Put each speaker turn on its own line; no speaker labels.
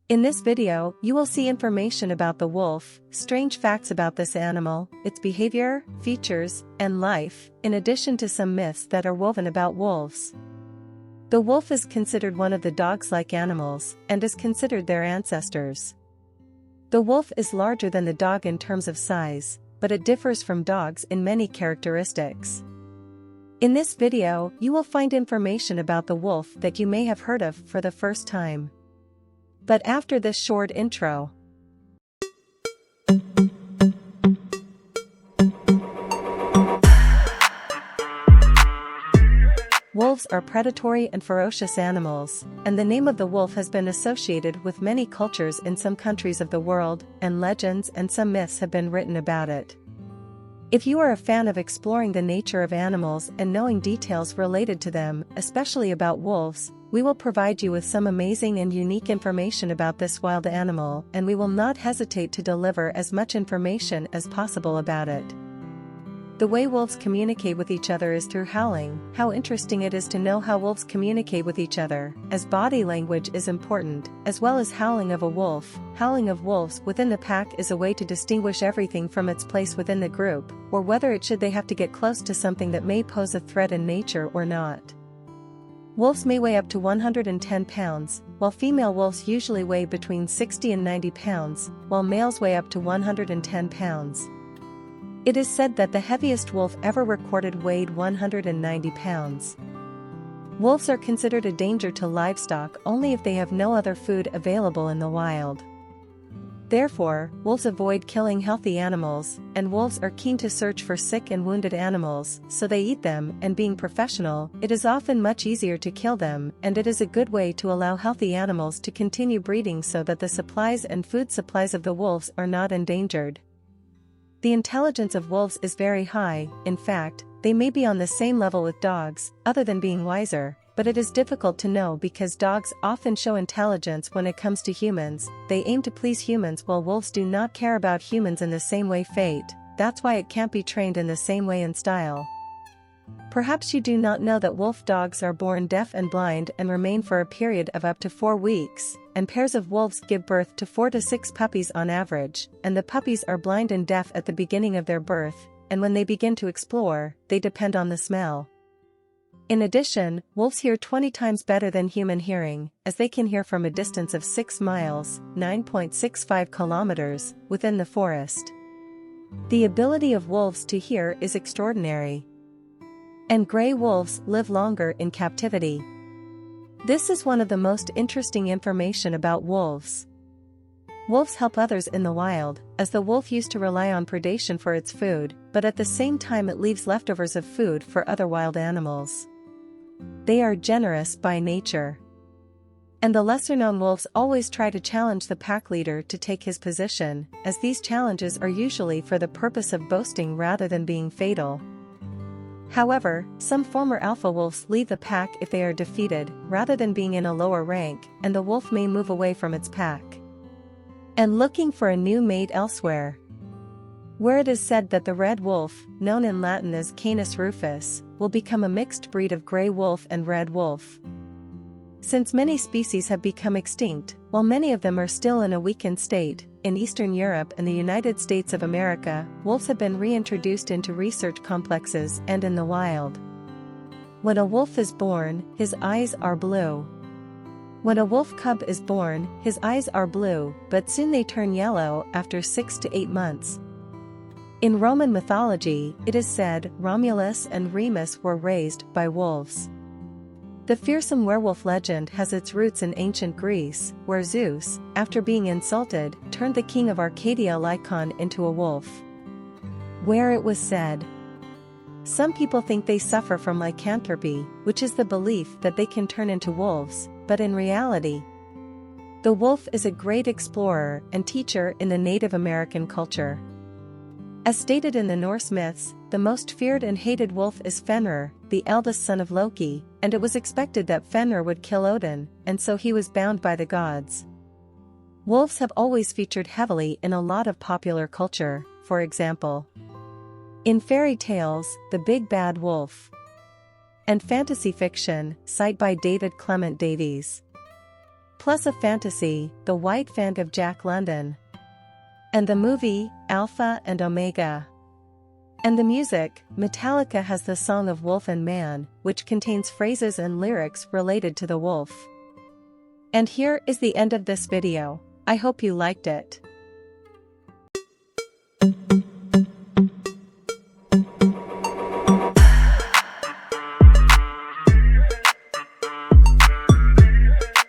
In this video, you will see information about the wolf, strange facts about this animal, its behavior, features, and life, in addition to some myths that are woven about wolves. The wolf is considered one of the dogs-like animals, and is considered their ancestors. The wolf is larger than the dog in terms of size, but it differs from dogs in many characteristics. In this video, you will find information about the wolf that you may have heard of for the first time. But after this short intro, wolves are predatory and ferocious animals, and the name of the wolf has been associated with many cultures in some countries of the world, and legends and some myths have been written about it. If you are a fan of exploring the nature of animals and knowing details related to them, especially about wolves, we will provide you with some amazing and unique information about this wild animal, and we will not hesitate to deliver as much information as possible about it. The way wolves communicate with each other is through howling. How interesting it is to know how wolves communicate with each other, as body language is important, as well as howling of a wolf. Howling of wolves within the pack is a way to distinguish everything from its place within the group, or whether they have to get close to something that may pose a threat in nature or not. Wolves may weigh up to 110 pounds, while female wolves usually weigh between 60 and 90 pounds, while males weigh up to 110 pounds. It is said that the heaviest wolf ever recorded weighed 190 pounds. Wolves are considered a danger to livestock only if they have no other food available in the wild. Therefore, wolves avoid killing healthy animals, and wolves are keen to search for sick and wounded animals, so they eat them, and being professional, it is often much easier to kill them, and it is a good way to allow healthy animals to continue breeding so that the supplies and food supplies of the wolves are not endangered. The intelligence of wolves is very high. In fact, they may be on the same level with dogs, other than being wiser, but it is difficult to know because dogs often show intelligence when it comes to humans. They aim to please humans while wolves do not care about humans in the same way. That's why it can't be trained in the same way and style. Perhaps you do not know that wolf dogs are born deaf and blind and remain for a period of up to 4 weeks, and pairs of wolves give birth to 4 to 6 puppies on average, and the puppies are blind and deaf at the beginning of their birth, and when they begin to explore, they depend on the smell. In addition, wolves hear 20 times better than human hearing, as they can hear from a distance of 6 miles, 9.65 kilometers, within the forest. The ability of wolves to hear is extraordinary. And gray wolves live longer in captivity. This is one of the most interesting information about wolves. Wolves help others in the wild, as the wolf used to rely on predation for its food, but at the same time it leaves leftovers of food for other wild animals. They are generous by nature. And the lesser-known wolves always try to challenge the pack leader to take his position, as these challenges are usually for the purpose of boasting rather than being fatal. However, some former alpha wolves leave the pack if they are defeated, rather than being in a lower rank, and the wolf may move away from its pack and looking for a new mate elsewhere. Where it is said that the red wolf, known in Latin as Canis rufus, will become a mixed breed of gray wolf and red wolf. Since many species have become extinct, while many of them are still in a weakened state, in Eastern Europe and the United States of America, wolves have been reintroduced into research complexes and in the wild. When a wolf is born, his eyes are blue. When a wolf cub is born, his eyes are blue, but soon they turn yellow after 6 to 8 months. In Roman mythology, it is said Romulus and Remus were raised by wolves. The fearsome werewolf legend has its roots in ancient Greece, where Zeus, after being insulted, turned the king of Arcadia Lycaon into a wolf. Where it was said, some people think they suffer from lycanthropy, which is the belief that they can turn into wolves, but in reality, the wolf is a great explorer and teacher in the Native American culture. As stated in the Norse myths, the most feared and hated wolf is Fenrir, the eldest son of Loki, and it was expected that Fenrir would kill Odin, and so he was bound by the gods. Wolves have always featured heavily in a lot of popular culture, for example, in fairy tales, The Big Bad Wolf, and fantasy fiction, Sight by David Clement Davies. plus a fantasy, The White Fang of Jack London. And the movie, Alpha and Omega. And the music, Metallica has the song of Wolf and Man, which contains phrases and lyrics related to the wolf. And here is the end of this video. I hope you liked it.